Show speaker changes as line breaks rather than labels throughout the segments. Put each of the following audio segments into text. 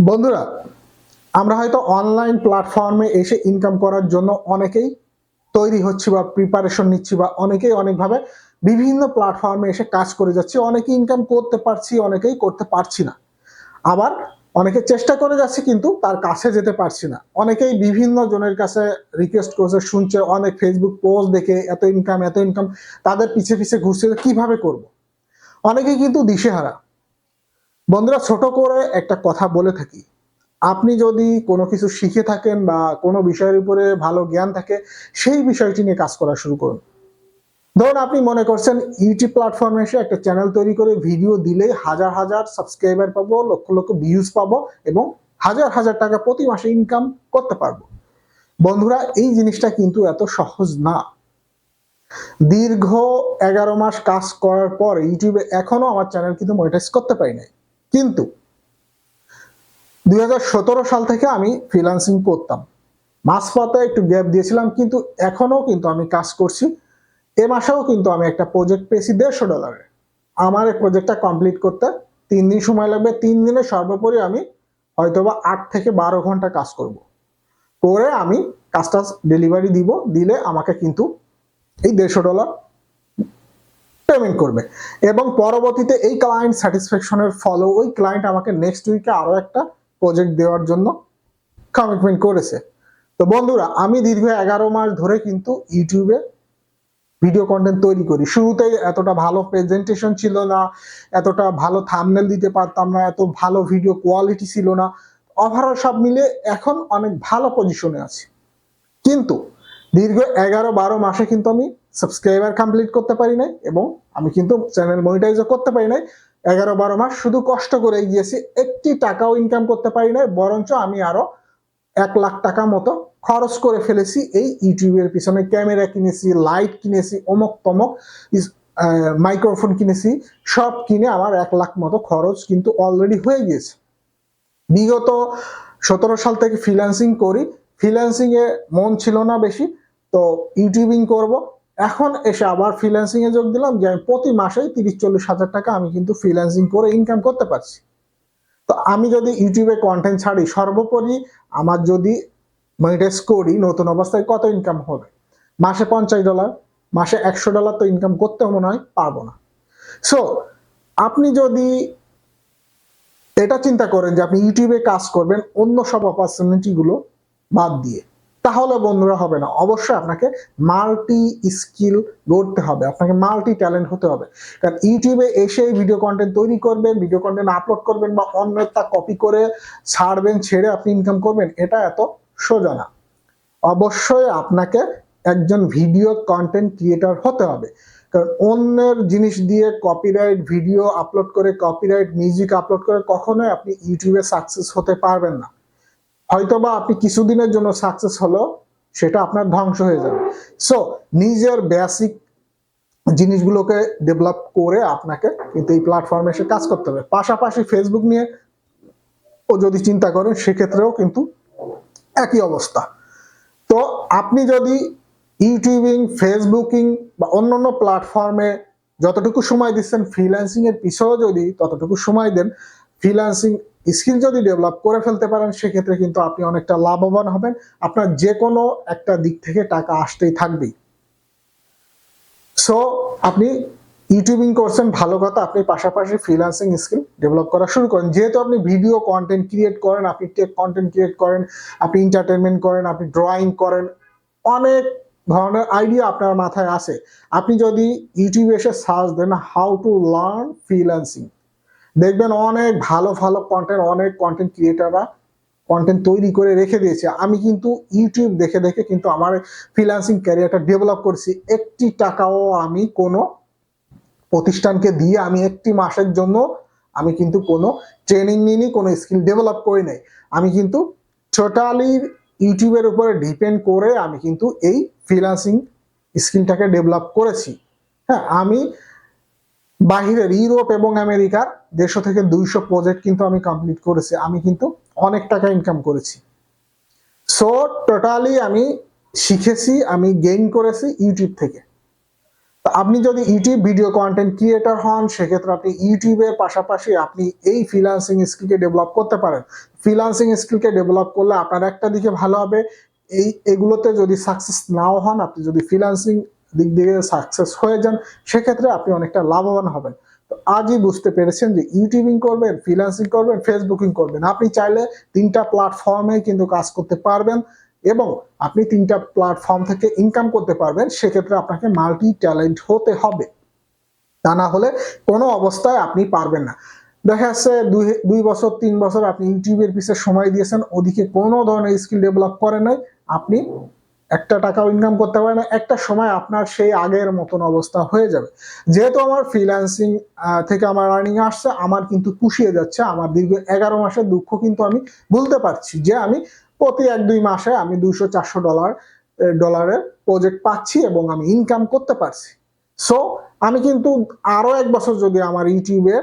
বন্ধুরা, আমরা হয়তো অনলাইন প্ল্যাটফর্মে এসে ইনকাম করার জন্য অনেকেই তৈরি হচ্ছি বা প্রিপারেশন নিচ্ছি, বা অনেকেই অনেকভাবে বিভিন্ন প্ল্যাটফর্মে এসে কাজ করে যাচ্ছি। অনেকেই ইনকাম করতে পারছি, অনেকেই করতে পারছি না। আবার অনেকে চেষ্টা করে যাচ্ছে কিন্তু তার কাছে যেতে পারছি না। অনেকেই বিভিন্ন জনের কাছে রিকোয়েস্ট করছে, শুনছে, অনেক ফেসবুক পোস্ট দেখে এত ইনকাম এত ইনকাম, তাদের পিছে পিছে ঘুরছে কিভাবে করব। অনেকেই কিন্তু দিশেহারা। বন্ধুরা, ছোট করে একটা কথা বলে থাকি, আপনি যদি কোনো কিছু শিখে থাকেন বা কোনো বিষয়ের উপরে ভালো জ্ঞান থাকে, সেই বিষয়টি নিয়ে কাজ করা শুরু করুন। ধরুন আপনি মনে করছেন ইউটিউব প্ল্যাটফর্মে এসে একটা চ্যানেল তৈরি করে ভিডিও দিলেই হাজার হাজার সাবস্ক্রাইবার পাবো, লক্ষ লক্ষ ভিউজ পাবো এবং হাজার হাজার টাকা প্রতি মাসে ইনকাম করতে পারবো। বন্ধুরা, এই জিনিসটা কিন্তু এত সহজ না। দীর্ঘ 11 মাস কাজ করার পর ইউটিউবে এখনো আমার চ্যানেল কিন্তু মনিটাইজ করতে পারি নাই। কিন্তু 2017 সাল থেকে আমি ফ্রিল্যান্সিং করতাম। মাঝপথে একটু গ্যাপ দিয়েছিলাম, কিন্তু এখনো কিন্তু আমি কাজ করছি। এ মাসেও কিন্তু আমি একটা প্রজেক্ট পেয়েছি $150। আমার এই প্রজেক্টটা কমপ্লিট করতে 3 দিন সময় লাগবে। 3 দিনে সর্বোপরি আমি হয়তোবা 8 থেকে 12 ঘন্টা কাজ করব, করে আমি কাজটা ডেলিভারি দিব। দিলে আমাকে কিন্তু এই $150 পেমেন্ট করবে, এবং পরবর্তীতে এই ক্লায়েন্ট স্যাটিসফ্যাকশনের ফলে ওই ক্লায়েন্ট আমাকে নেক্সট উইকে আরো একটা প্রজেক্ট দেওয়ার জন্য কমিটমেন্ট করেছে। তো বন্ধুরা, আমি দীর্ঘ 11 মাস ধরে কিন্তু ইউটিউবে ভিডিও কন্টেন্ট তৈরি করি। শুরুতেই এতটা ভালো প্রেজেন্টেশন ছিল না, এতটা ভালো থাম্বনেল দিতে পারতাম না, এত ভালো ভিডিও কোয়ালিটি ছিল না। ওভারঅল সব মিলে এখন অনেক ভালো পজিশনে আছি। কিন্তু দীর্ঘ 11-12 মাসে কিন্তু আমি সাবস্ক্রাইবার কমপ্লিট করতে পারি নাই, এবং আমি কিন্তু চ্যানেল মনিটাইজও করতে পারি নাই। 11-12 মাস শুধু কষ্ট করে গিয়েছি, একটি টাকাও ইনকাম করতে পারি নাই। বরঞ্চ আমি আরো 1 লাখ টাকা মতো খরচ করে ফেলেছি এই ইউটিউবের পিছনে। ক্যামেরা কিনেছি, লাইট কিনেছি, অমুক তমক, মাইক্রোফোন কিনেছি, সব কিনে আমার 1 লাখ মতো খরচ কিন্তু অলরেডি হয়ে গিয়েছে। বিগত 17 সাল থেকে ফ্রিল্যান্সিং করি। ফ্রিল্যান্সিং এ মন ছিল না বেশি, তো ইউটিউবিং করব। এখন এসে আবার ফ্রিল্যান্সিং এ যোগ দিলাম, যে আমি প্রতি মাসে 30-40 হাজার টাকা আমি কিন্তু ফ্রিল্যান্সিং করে ইনকাম করতে পারছি। তো আমি যদি ইউটিউবে কন্টেন্ট ছাড়ি, সর্বোপরি আমার যদি মনিটাইজ করি নতুন অবস্থায়, কত ইনকাম হবে? মাসে $50, মাসে $100 তো ইনকাম করতে মনে হয় পারবো না। সো আপনি যদি এটা চিন্তা করেন যে আপনি ইউটিউবে কাজ করবেন অন্য সব অপরচুনিটি গুলো বাদ দিয়ে, তাহলে বন্ধুরা হবে না। অবশ্যই আপনাকে মাল্টি স্কিল গড়তে হবে, আপনাকে মাল্টি ট্যালেন্ট হতে হবে। কারণ ইউটিউবে এসে ভিডিও কন্টেন্ট তৈরি করবেন, ভিডিও কন্টেন্ট আপলোড করবেন, বা অন্যের তা কপি করে ছাড়বেন, ছেড়ে আপনি ইনকাম করবেন, এটা এত সোজা না। অবশ্যই আপনাকে একজন ভিডিও কন্টেন্ট ক্রিয়েটর হতে হবে। কারণ অন্যের জিনিস দিয়ে কপিরাইট ভিডিও আপলোড করে, কপিরাইট মিউজিক আপলোড করে কখনোই আপনি ইউটিউবে সাকসেস হতে পারবেন না। হয়তোবা আপনি কিছুদিনের জন্য সাকসেস হলো, সেটা আপনার ধ্বংস হয়ে যাবে। সো নিজের বেসিক জিনিসগুলোকে ডেভেলপ করে আপনাকে কিন্তু এই প্ল্যাটফর্মে এসে কাজ করতে হবে। পাশাপাশি ফেসবুক নিয়ে ও যদি চিন্তা করেন, সেক্ষেত্রেও কিন্তু একই অবস্থা। তো আপনি যদি ইউটিউবিং, ফেসবুকিং বা অন্যান্য প্ল্যাটফর্মে যতটুকু সময় দিচ্ছেন, ফ্রিল্যান্সিং এর পিছনেও যদি ততটুকু সময় দেন, ফ্রিল্যান্সিং স্কিল যদি ডেভেলপ করে ফেলতে পারেন, সেক্ষেত্রে কিন্তু আপনি অনেকটা লাভবান হবেন। আপনার যে কোনো একটা দিক থেকে টাকা আসতেই থাকবেই। সো আপনি ইউটিউবিং করছেন, ভালো কথা, আপনি পাশাপাশি ফ্রিল্যান্সিং স্কিল ডেভেলপ করা শুরু করেন। যেহেতু আপনি ভিডিও কন্টেন্ট ক্রিয়েট করেন, আপনি টেক কন্টেন্ট ক্রিয়েট করেন, আপনি এন্টারটেনমেন্ট করেন, আপনি ড্রয়িং করেন, অনেক ধরনের আইডিয়া আপনার মাথায় আছে। আপনি যদি ইউটিউবে এসে সার্চ দেন হাউ টু লার্ন ফ্রিল্যান্সিং, দেখবেন অনেক ভালো ভালো কন্টেন্ট, অনেক কন্টেন্ট ক্রিয়েটাররা কন্টেন্ট তৈরি করে রেখে দিয়েছে। আমি কিন্তু ইউটিউব দেখে দেখে কিন্তু আমার ফ্রিল্যান্সিং ক্যারিয়ারটা ডেভেলপ করেছি। একটি টাকাও আমি কোনো প্রতিষ্ঠানকে দিয়ে আমি একটি মাসের জন্য আমি কিন্তু কোনো ট্রেনিং নিইনি, কোনো স্কিল ডেভেলপ করি নাই। আমি কিন্তু টোটালি ইউটিউবের উপরে ডিপেন্ড করে আমি কিন্তু এই ফ্রিল্যান্সিং স্কিলটাকে ডেভেলপ করেছি। হ্যাঁ, আমি বাহিরের ইউরোপ এবং আমেরিকার 150 থেকে 200 প্রজেক্ট কিন্তু আমি কমপ্লিট করেছি। আমি কিন্তু অনেক টাকা ইনকাম করেছি। সো টোটালি আমি শিখেছি, আমি গেইন করেছি ইউটিউব থেকে। তো আপনি যদি ইউটিউব ভিডিও কন্টেন্ট ক্রিয়েটর হন, সেক্ষেত্রে আপনি ইউটিউবের পাশাপাশি আপনি এই ফ্রিল্যান্সিং স্কিলকে ডেভেলপ করতে পারেন। ফ্রিল্যান্সিং স্কিলকে ডেভেলপ করলে আপনার একটা দিকে ভালো হবে, এগুলোতে যদি সাকসেস নাও হন, আপনি যদি ফ্রিল্যান্সিং দিক দিয়ে সাকসেস হয়ে যান, সেক্ষেত্রে আপনি অনেকটা লাভবান হবেন। তো আজই বুঝতে পেরেছেন যে ইউটিউবিং করবেন, ফ্রিল্যান্সিং করবেন, ফেসবুকিং করবেন, আপনি চাইলে 3টা প্ল্যাটফর্মে কিন্তু কাজ করতে পারবেন এবং আপনি 3টা প্ল্যাটফর্ম থেকে ইনকাম করতে পারবেন। সেক্ষেত্রে আপনাকে মাল্টি ট্যালেন্ট হতে হবে, তা না হলে কোনো অবস্থায় আপনি পারবেন না। দেখা যাচ্ছে 2 বছর 3 বছর আপনি ইউটিউবের পিছনে সময় দিয়েছেন, ওদিকে কোনো ধরনের স্কিল ডেভেলপ করেন নাই, আপনি একটা টাকাও ইনকাম করতে পারে না, একটা সময় আপনার সেই আগের মতন অবস্থা হয়ে যাবে। যেহেতু আমার ফ্রিল্যান্সিং থেকে আমার আর্নিং আসছে, আমার কিন্তু পুষিয়ে যাচ্ছে, আমার দীর্ঘ 11 মাসের দুঃখ কিন্তু আমি ভুলতে পারছি যে আমি প্রতি 1-2 মাসে আমি $200-400 প্রজেক্ট পাচ্ছি এবং আমি ইনকাম করতে পারছি। সো আমি কিন্তু আরো 1 বছর যদি আমার ইউটিউবে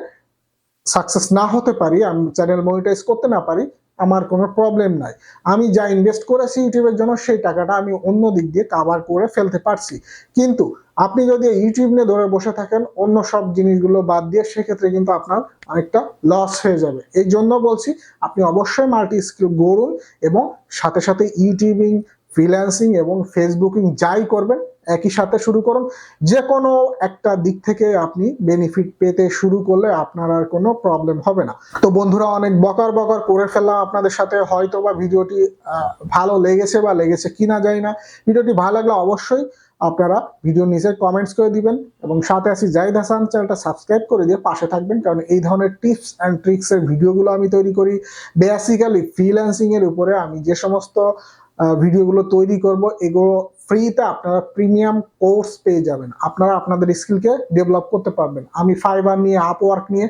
সাকসেস না হতে পারি, আমি চ্যানেল মনিটাইজ করতে না পারি, আমার কোনো প্রবলেম নাই। আমি যা ইনভেস্ট করেছি ইউটিউবের জন্য সেই টাকাটা আমি অন্য দিক দিয়ে কাভার করে ফেলতে পারছি। কিন্তু আপনি যদি ইউটিউব নিয়ে ধরে বসে থাকেন অন্য সব জিনিসগুলো বাদ দিয়ে, সেক্ষেত্রে কিন্তু আপনার অনেকটা লস হয়ে যাবে। এই জন্য বলছি আপনি অবশ্যই মাল্টি স্কিল গড়ুন এবং সাথে সাথে ইউটিউবিং, ফ্রিল্যান্সিং এবং ফেসবুকিং যাই করবেন একই সাথে শুরু করুন। যে কোনো একটা দিক থেকে আপনি বেনিফিট পেতে শুরু করলে আপনার আর কোনো প্রবলেম হবে না। তো বন্ধুরা, অনেক বকার বকার করে ফেললাম আপনাদের সাথে, হয়তো বা ভিডিওটি ভালো লেগেছে বা লেগেছে কিনা জানি না। ভিডিওটি ভালো লাগলে অবশ্যই আপনারা ভিডিওর নিচে কমেন্টস করে দিবেন এবং সাথে আছি জাহিদ হাসান, চ্যানেলটা সাবস্ক্রাইব করে দিয়ে পাশে থাকবেন, কারণ এই ধরনের টিপস অ্যান্ড ট্রিক্স এর ভিডিওগুলো আমি তৈরি করি বেসিক্যালি ফ্রিল্যান্সিং এর উপরে। আমি যে সমস্ত ভিডিওগুলো তৈরি করব এগুলো ফ্রিতে আপনারা প্রিমিয়াম কোর্স পেয়ে যাবেন, আপনারা আপনাদের স্কিলকে ডেভেলপ করতে পারবেন। আমি ফাইবার নিয়ে, আপওয়ার্ক নিয়ে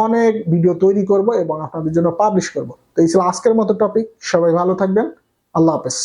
অনেক ভিডিও তৈরি করব এবং আপনাদের জন্য পাবলিশ করব। তো এই ছিল আজকের মতো টপিক। সবাই ভালো থাকবেন। আল্লাহ হাফেজ।